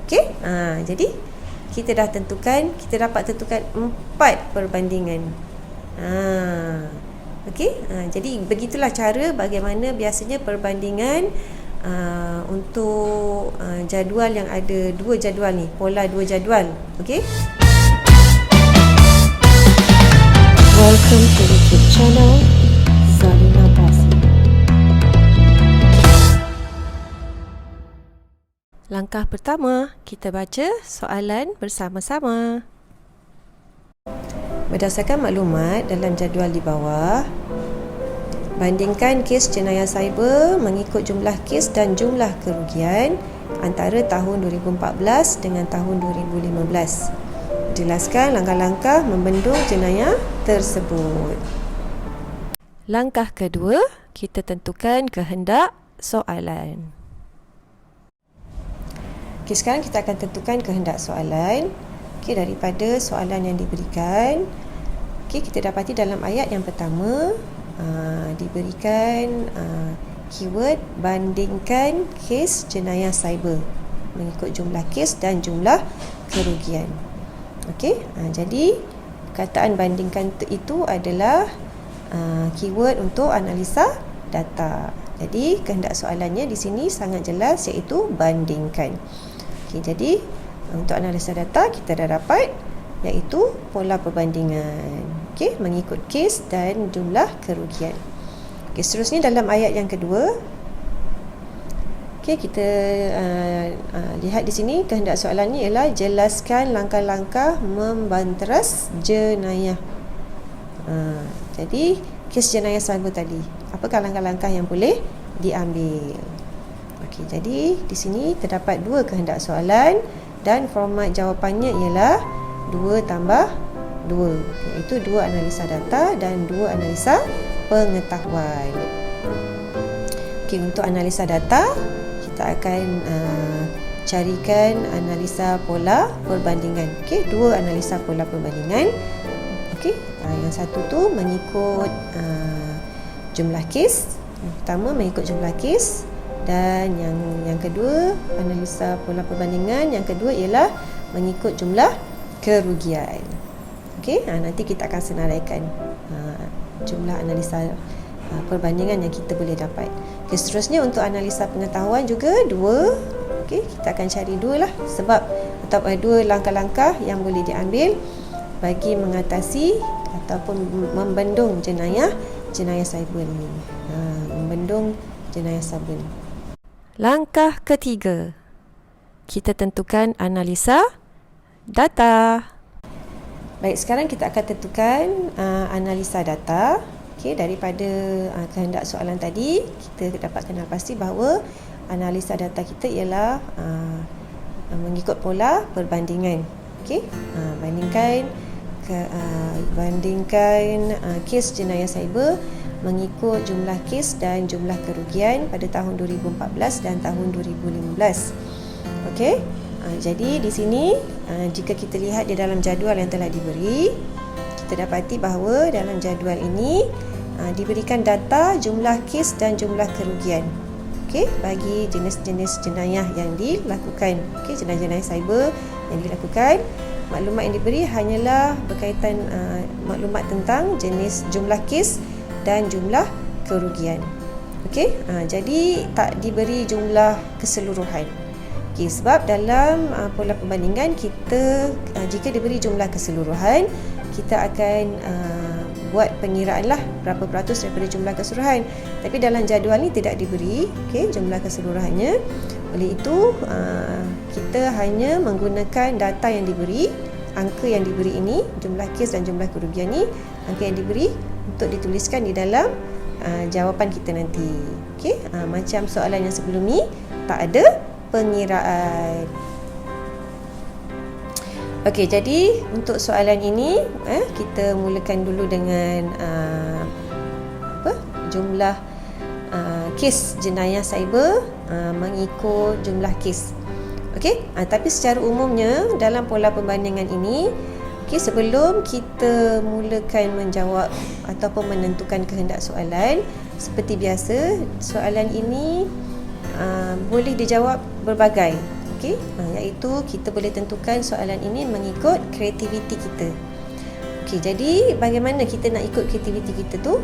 Okey, jadi kita dah tentukan, kita dapat tentukan 4 perbandingan. Okey, jadi begitulah cara bagaimana biasanya perbandingan untuk jadual yang ada 2 jadual ni, pola 2 jadual. Okey. Welcome to YouTube channel Zalina Basri. Langkah pertama, kita baca soalan bersama-sama. Berdasarkan maklumat dalam jadual di bawah, bandingkan kes jenayah cyber mengikut jumlah kes dan jumlah kerugian antara tahun 2014 dengan tahun 2015. Jelaskan langkah-langkah membendung jenayah tersebut. Langkah kedua, kita tentukan kehendak soalan. Okey, sekarang kita akan tentukan kehendak soalan. Okey, daripada soalan yang diberikan, okey, kita dapati dalam ayat yang pertama diberikan keyword bandingkan kes jenayah cyber mengikut jumlah kes dan jumlah kerugian. Okey, jadi perkataan bandingkan itu adalah keyword untuk analisa data. Jadi kehendak soalannya di sini sangat jelas, iaitu bandingkan. Okey, jadi untuk analisa data kita dah dapat iaitu pola perbandingan. Okey, mengikut kes dan jumlah kerugian. Okey, seterusnya dalam ayat yang kedua, okey, kita lihat di sini kehendak soalannya ialah jelaskan langkah-langkah membanteras jenayah. Jadi kes jenayah cyber tadi, apakah langkah-langkah yang boleh diambil? Okey, jadi di sini terdapat 2 kehendak soalan dan format jawapannya ialah 2 tambah 2, iaitu 2 analisa data dan 2 analisa pengetahuan. Okey, untuk analisa data kita akan carikan analisa pola perbandingan. Okey, 2 analisa pola perbandingan. Okey, yang satu tu mengikut jumlah kes. Yang pertama mengikut jumlah kes, dan yang kedua analisa pola perbandingan yang kedua ialah mengikut jumlah kerugian. Okey, nanti kita akan senaraikan jumlah analisa perbandingan yang kita boleh dapat. Okay, seterusnya untuk analisa pengetahuan juga 2. Okey, kita akan cari 2 lah, sebab atau 2 langkah-langkah yang boleh diambil bagi mengatasi ataupun membendung jenayah cyber ni. Membendung jenayah cyber ni. Langkah ketiga, kita tentukan analisa data. Baik, sekarang kita akan tentukan analisa data. Okey, daripada kehendak soalan tadi, kita dapat kenal pasti bahawa analisa data kita ialah mengikut pola perbandingan. Okey, bandingkan kes jenayah cyber mengikut jumlah kes dan jumlah kerugian pada tahun 2014 dan tahun 2015. Okey, jadi di sini jika kita lihat di dalam jadual yang telah diberi, kita dapati bahawa dalam jadual ini diberikan data jumlah kes dan jumlah kerugian. Okey, bagi jenis-jenis jenayah yang dilakukan. Okey, jenayah-jenayah cyber yang dilakukan, maklumat yang diberi hanyalah berkaitan maklumat tentang jenis jumlah kes dan jumlah kerugian. Okey, jadi tak diberi jumlah keseluruhan. Okey, sebab dalam pola perbandingan kita jika diberi jumlah keseluruhan, kita akan buat pengiraan lah berapa peratus daripada jumlah keseluruhan. Tapi dalam jadual ni tidak diberi jumlah keseluruhannya. Oleh itu kita hanya menggunakan data yang diberi, angka yang diberi ini, jumlah kes dan jumlah kerugian ni, angka yang diberi untuk dituliskan di dalam jawapan kita nanti. Okey, macam soalan yang sebelum ni tak ada pengiraan. Okey, jadi untuk soalan ini kita mulakan dulu dengan jumlah kes jenayah cyber mengikut jumlah kes. Okey, tapi secara umumnya dalam pola perbandingan ini, sebelum kita mulakan menjawab ataupun menentukan kehendak soalan, seperti biasa soalan ini boleh dijawab berbagai. Okey, iaitu kita boleh tentukan soalan ini mengikut kreativiti kita. Okey, jadi bagaimana kita nak ikut kreativiti kita tu?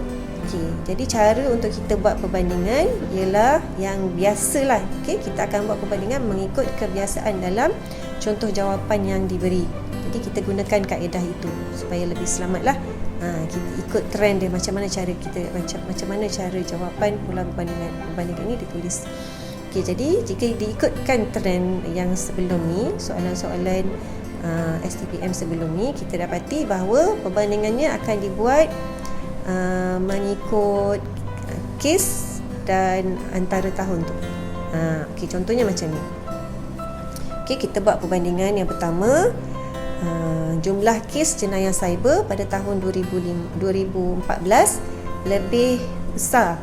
Okey, jadi cara untuk kita buat perbandingan ialah yang biasalah. Okey, kita akan buat perbandingan mengikut kebiasaan dalam contoh jawapan yang diberi. Jadi kita gunakan kaedah itu supaya lebih selamatlah. Kita ikut trend dia, macam mana cara kita, macam mana cara jawapan pula perbandingan ini ditulis. Okey, jadi jika diikutkan trend yang sebelum ni, soalan-soalan STPM sebelum ni, kita dapati bahawa perbandingannya akan dibuat mengikut kes dan antara tahun tu. Okey, contohnya macam ni. Okey, kita buat perbandingan yang pertama. Jumlah kes jenayah cyber pada tahun 2014 lebih besar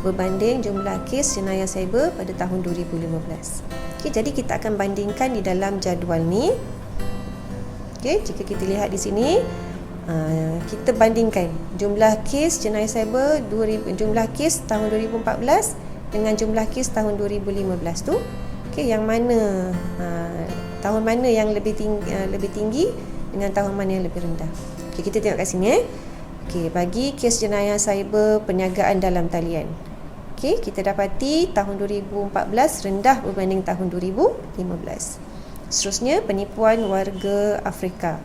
berbanding jumlah kes jenayah cyber pada tahun 2015. Okey, jadi kita akan bandingkan di dalam jadual ni. Okey, jika kita lihat di sini, kita bandingkan jumlah kes jenayah cyber jumlah kes tahun 2014 dengan jumlah kes tahun 2015 tu. Okey, yang mana tahun mana yang lebih tinggi dengan tahun mana yang lebih rendah. Okey, kita tengok kat sini. Okey, bagi kes jenayah cyber perniagaan dalam talian. Okey, kita dapati tahun 2014 rendah berbanding tahun 2015. Seterusnya, penipuan warga Afrika.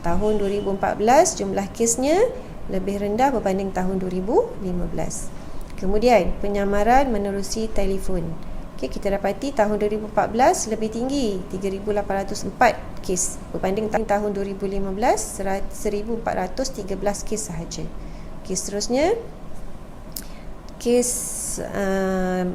Tahun 2014 jumlah kesnya lebih rendah berbanding tahun 2015. Kemudian, penyamaran menerusi telefon. Okey, kita dapati tahun 2014 lebih tinggi, 3,804 kes berbanding tahun 2015 1,413 kes sahaja. Okey, seterusnya kes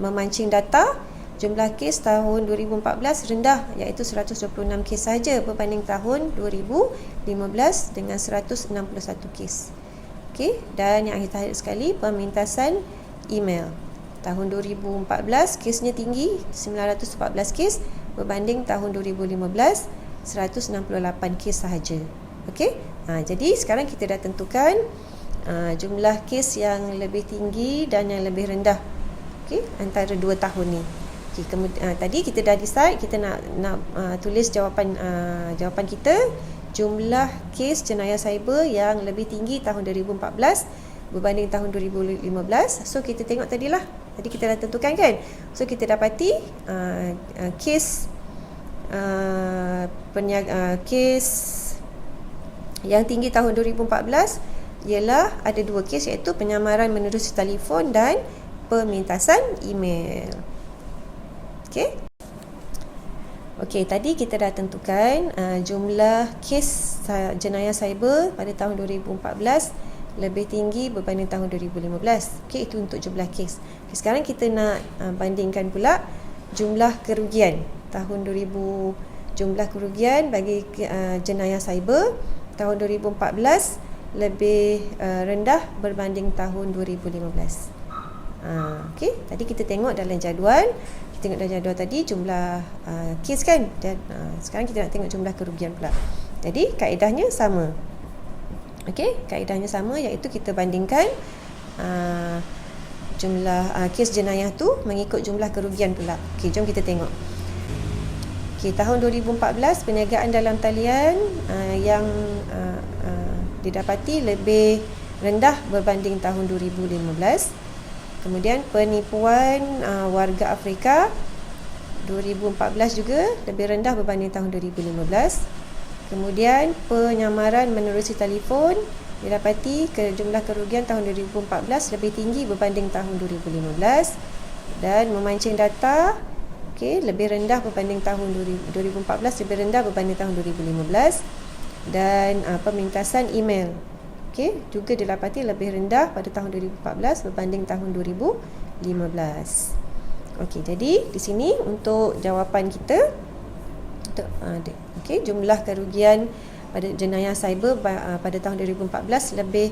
memancing data, jumlah kes tahun 2014 rendah iaitu 126 kes sahaja berbanding tahun 2015 dengan 161 kes. Okey, dan yang akhir sekali pemintasan email. Tahun 2014 kesnya tinggi, 914 kes berbanding tahun 2015 168 kes sahaja. Okey, jadi sekarang kita dah tentukan jumlah kes yang lebih tinggi dan yang lebih rendah, okey, antara 2 tahun ni. Okey, tadi kita dah decide kita nak tulis jawapan kita, jumlah kes jenayah cyber yang lebih tinggi tahun 2014 berbanding tahun 2015. So kita tengok tadilah, tadi kita dah tentukan kan. So kita dapati kes kes yang tinggi tahun 2014 ialah ada 2 kes, iaitu penyamaran menerusi telefon dan pemintasan email. Okey. Okey, tadi kita dah tentukan jumlah kes jenayah cyber pada tahun 2014 lebih tinggi berbanding tahun 2015. Okey, itu untuk jumlah kes. Okay, sekarang kita nak bandingkan pula jumlah kerugian. Tahun 2000 jumlah kerugian bagi jenayah cyber tahun 2014 lebih rendah berbanding tahun 2015. Okey, tadi kita tengok dalam jadual. Kita tengok dalam jadual tadi jumlah kes kan, dan sekarang kita nak tengok jumlah kerugian pula. Jadi kaedahnya sama. Okey, kaedahnya sama, iaitu kita bandingkan jumlah kes jenayah tu mengikut jumlah kerugian pula. Okey, jom kita tengok. Okey, tahun 2014 perniagaan dalam talian yang didapati lebih rendah berbanding tahun 2015. Kemudian penipuan warga Afrika 2014 juga lebih rendah berbanding tahun 2015. Kemudian penyamaran menerusi telefon didapati jumlah kerugian tahun 2014 lebih tinggi berbanding tahun 2015. Dan memancing data, okey, lebih rendah berbanding tahun 2014, lebih rendah berbanding tahun 2015. Dan pemintasan email, okey, juga didapati lebih rendah pada tahun 2014 berbanding tahun 2015. Okey, jadi di sini untuk jawapan kita, okey, jumlah kerugian pada jenayah cyber pada tahun 2014 lebih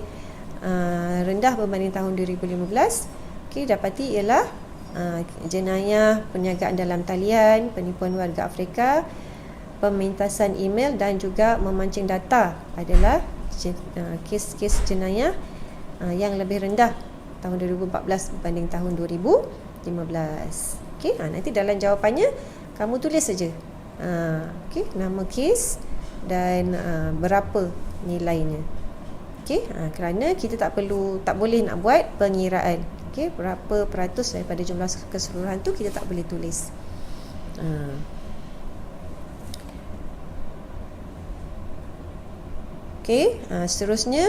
rendah berbanding tahun 2015. Okey, dapati ialah jenayah perniagaan dalam talian, penipuan warga Afrika, pemintasan email dan juga memancing data adalah kes-kes jenayah yang lebih rendah tahun 2014 berbanding tahun 2015. Okey, nanti dalam jawapannya kamu tulis saja Okey, nama kes dan berapa nilainya. Okey, kerana kita tak boleh nak buat pengiraan. Okey, berapa peratus daripada jumlah keseluruhan tu kita tak boleh tulis. Okey, seterusnya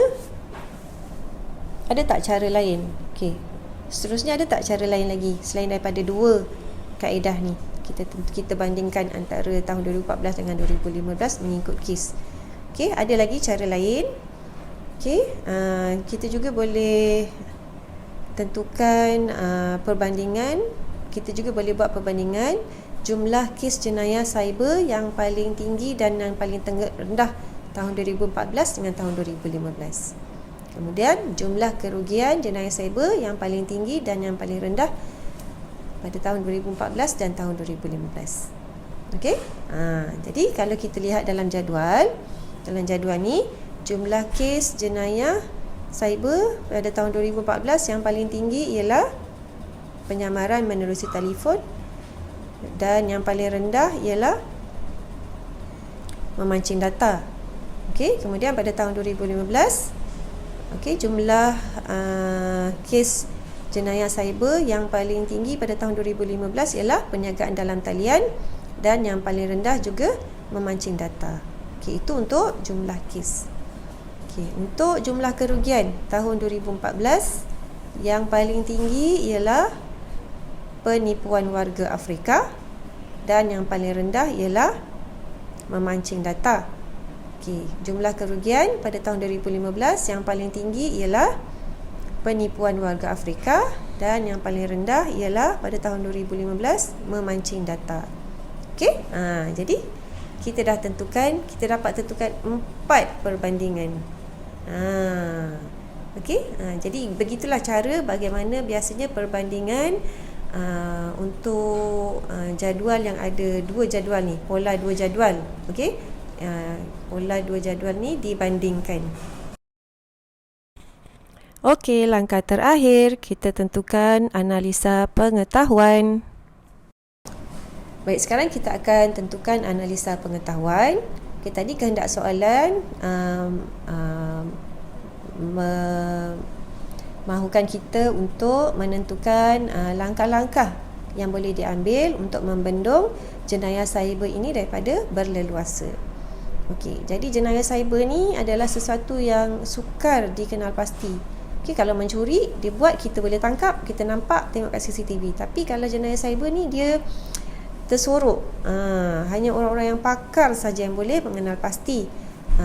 ada tak cara lain? Okey, seterusnya ada tak cara lain lagi selain daripada dua kaedah ni? Kita bandingkan antara tahun 2014 dengan 2015 mengikut kes. Okey, ada lagi cara lain. Okey, kita juga boleh tentukan perbandingan. Kita juga boleh buat perbandingan jumlah kes jenayah cyber yang paling tinggi dan yang paling rendah tahun 2014 dengan tahun 2015. Kemudian jumlah kerugian jenayah cyber yang paling tinggi dan yang paling rendah pada tahun 2014 dan tahun 2015. Okey? Jadi kalau kita lihat dalam jadual ni, jumlah kes jenayah cyber pada tahun 2014 yang paling tinggi ialah penyamaran menerusi telefon, dan yang paling rendah ialah memancing data. Okey, kemudian pada tahun 2015, okey, jumlah kes jenayah cyber yang paling tinggi pada tahun 2015 ialah penyagaan dalam talian, dan yang paling rendah juga memancing data. Okey, itu untuk jumlah kes. Okey, untuk jumlah kerugian tahun 2014 yang paling tinggi ialah penipuan warga Afrika, dan yang paling rendah ialah memancing data. Okey, jumlah kerugian pada tahun 2015 yang paling tinggi ialah penipuan warga Afrika, dan yang paling rendah ialah pada tahun 2015 memancing data. Okey, jadi kita dapat tentukan 4 perbandingan. Okey, jadi begitulah cara bagaimana biasanya perbandingan untuk jadual yang ada dua jadual ni, pola dua jadual. Okey, pola dua jadual ni dibandingkan. Okey, langkah terakhir kita tentukan analisa pengetahuan. Baik, sekarang kita akan tentukan analisa pengetahuan. Okey, tadi kehendak soalan mahukan kita untuk menentukan langkah-langkah yang boleh diambil untuk membendung jenayah cyber ini daripada berleluasa. Okey, jadi jenayah cyber ni adalah sesuatu yang sukar dikenal pasti. Okey, kalau mencuri, dia buat, kita boleh tangkap, kita nampak, tengok kat CCTV. Tapi kalau jenayah cyber ni, dia tersorok. Hanya orang-orang yang pakar saja yang boleh mengenal pasti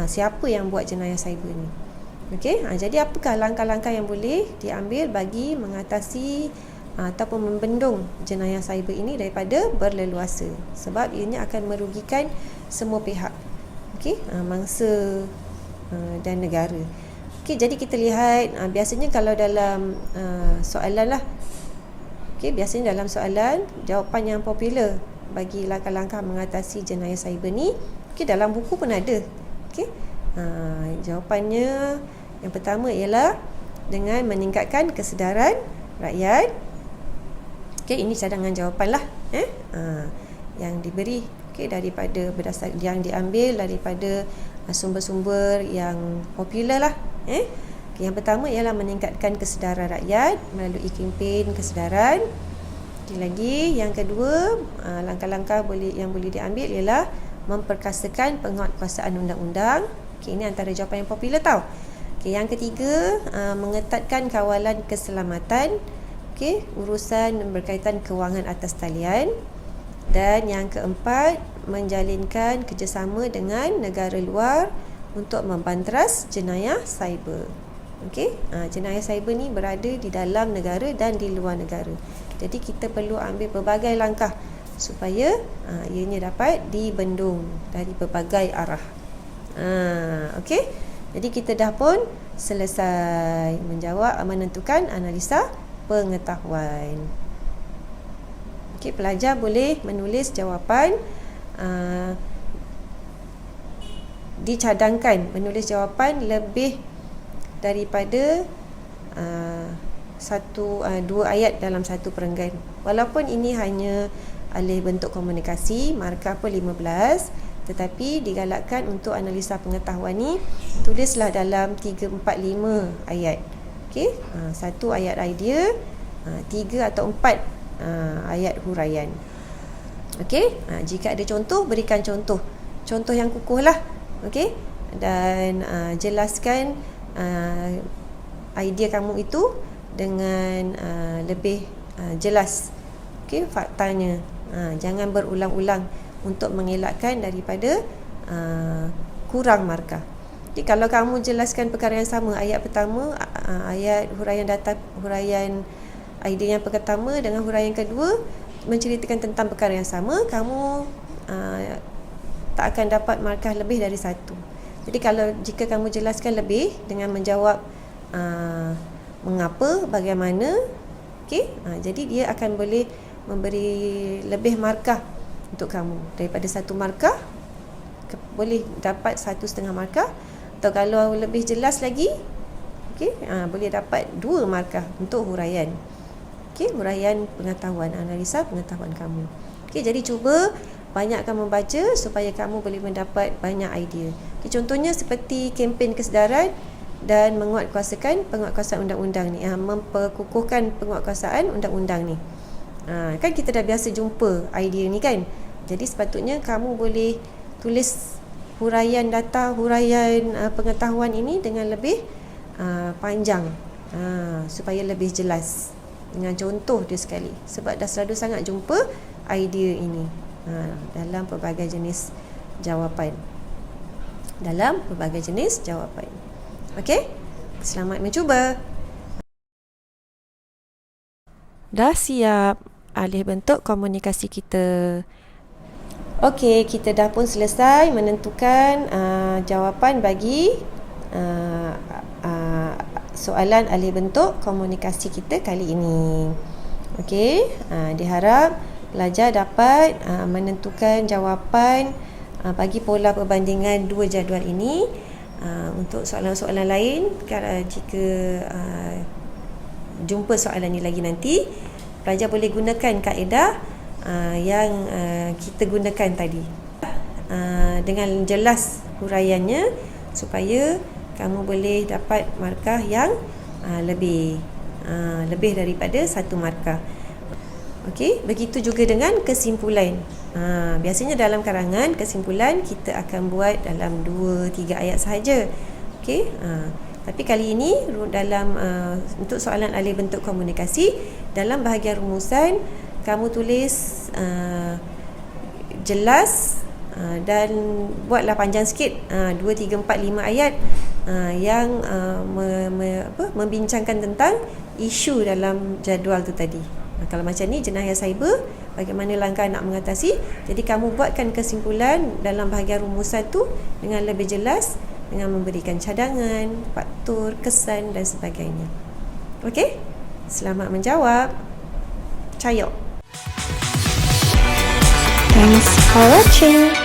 siapa yang buat jenayah cyber ni. Okey, jadi apakah langkah-langkah yang boleh diambil bagi mengatasi ataupun membendung jenayah cyber ini daripada berleluasa? Sebab ini akan merugikan semua pihak. Okey, mangsa dan negara. Okey, jadi kita lihat biasanya kalau dalam soalan lah. Okey, biasanya dalam soalan jawapan yang popular bagi langkah-langkah mengatasi jenayah cyber ni, okey, dalam buku pun ada. Okey, jawapannya yang pertama ialah dengan meningkatkan kesedaran rakyat. Okey, ini cadangan jawapan lah yang diberi, okey, daripada yang diambil daripada sumber-sumber yang popular lah. Okay, yang pertama ialah meningkatkan kesedaran rakyat melalui kempen kesedaran. Okay, lagi yang kedua, langkah-langkah yang boleh diambil ialah memperkasakan penguatkuasaan undang-undang. Okay, ini antara jawapan yang popular tau. Okay, yang ketiga, mengetatkan kawalan keselamatan. Okay, urusan berkaitan kewangan atas talian. Dan yang keempat, menjalinkan kerjasama dengan negara luar untuk membanteras jenayah cyber. Okey, jenayah cyber ni berada di dalam negara dan di luar negara. Jadi kita perlu ambil pelbagai langkah supaya ianya dapat dibendung dari pelbagai arah. Okey, jadi kita dah pun selesai menentukan analisa pengetahuan. Okey, pelajar boleh menulis jawapan, dicadangkan menulis jawapan lebih daripada dua ayat dalam satu perenggan. Walaupun ini hanya alih bentuk komunikasi, markah pun 15, tetapi digalakkan untuk analisa pengetahuan ni tulislah dalam 3, 4, 5 ayat. Okey, satu ayat idea, 3 atau 4 ayat huraian. Okey, jika ada contoh, berikan contoh yang kukuh lah. Okey, dan jelaskan idea kamu itu dengan lebih jelas. Okey, faktanya. Jangan berulang-ulang untuk mengelakkan daripada kurang markah. Jadi kalau kamu jelaskan perkara yang sama, ayat pertama, ayat huraian data, huraian idea yang pertama dengan huraian kedua menceritakan tentang perkara yang sama, kamu tak akan dapat markah lebih dari 1. Jadi jika kamu jelaskan lebih dengan menjawab mengapa, bagaimana, okey, jadi dia akan boleh memberi lebih markah untuk kamu. Daripada 1 markah boleh dapat 1,5 markah, atau kalau lebih jelas lagi, okey, boleh dapat 2 markah untuk huraian. Okey, huraian pengetahuan, analisa pengetahuan kamu. Okey, jadi cuba banyakkan membaca supaya kamu boleh mendapat banyak idea. Okay, contohnya seperti kempen kesedaran dan menguatkuasakan penguatkuasaan undang-undang ni, memperkukuhkan penguatkuasaan undang-undang ni. Kan kita dah biasa jumpa idea ni kan. Jadi sepatutnya kamu boleh tulis huraian data, huraian pengetahuan ini dengan lebih panjang, supaya lebih jelas dengan contoh dia sekali, sebab dah selalu sangat jumpa idea ini dalam pelbagai jenis jawapan. Okey, selamat mencuba. Dah siap alih bentuk komunikasi kita. Okey, kita dah pun selesai menentukan jawapan bagi soalan alih bentuk komunikasi kita kali ini. Okey, diharap pelajar dapat menentukan jawapan bagi pola perbandingan 2 jadual ini. Untuk soalan-soalan lain, jika jumpa soalan ni lagi nanti, pelajar boleh gunakan kaedah yang kita gunakan tadi dengan jelas huraiannya, supaya kamu boleh dapat markah yang lebih daripada 1 markah. Okey, begitu juga dengan kesimpulan. Biasanya dalam karangan kesimpulan kita akan buat dalam 2-3 ayat sahaja. Okey, tapi kali ini dalam untuk soalan alih bentuk komunikasi, dalam bahagian rumusan kamu tulis jelas dan buatlah panjang sikit, 2, 3, 4, 5 ayat yang membincangkan tentang isu dalam jadual tu tadi. Kalau macam ni, jenayah cyber, bagaimana langkah nak mengatasi. Jadi kamu buatkan kesimpulan dalam bahagian rumusan tu dengan lebih jelas, dengan memberikan cadangan, faktor, kesan dan sebagainya. Okey? Selamat menjawab. Cayok. Thanks for watching.